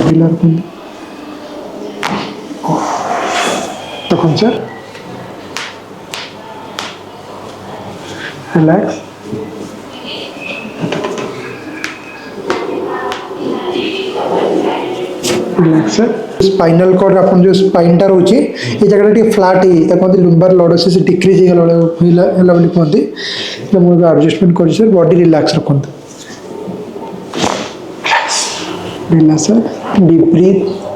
ढिला रखंడి तखन sir relax relax sir spinal cord अपन जो स्पाइन टा रोचे ये जगह टी फ्लैट है तक कहते लुम्बार लॉर्डोसिस डिक्रीज हे गला होला बोली कहते तो मु एडजस्टमेंट कर सर बॉडी रिलैक्स रखंतु रिलैक्स सर डीप ब्रीथ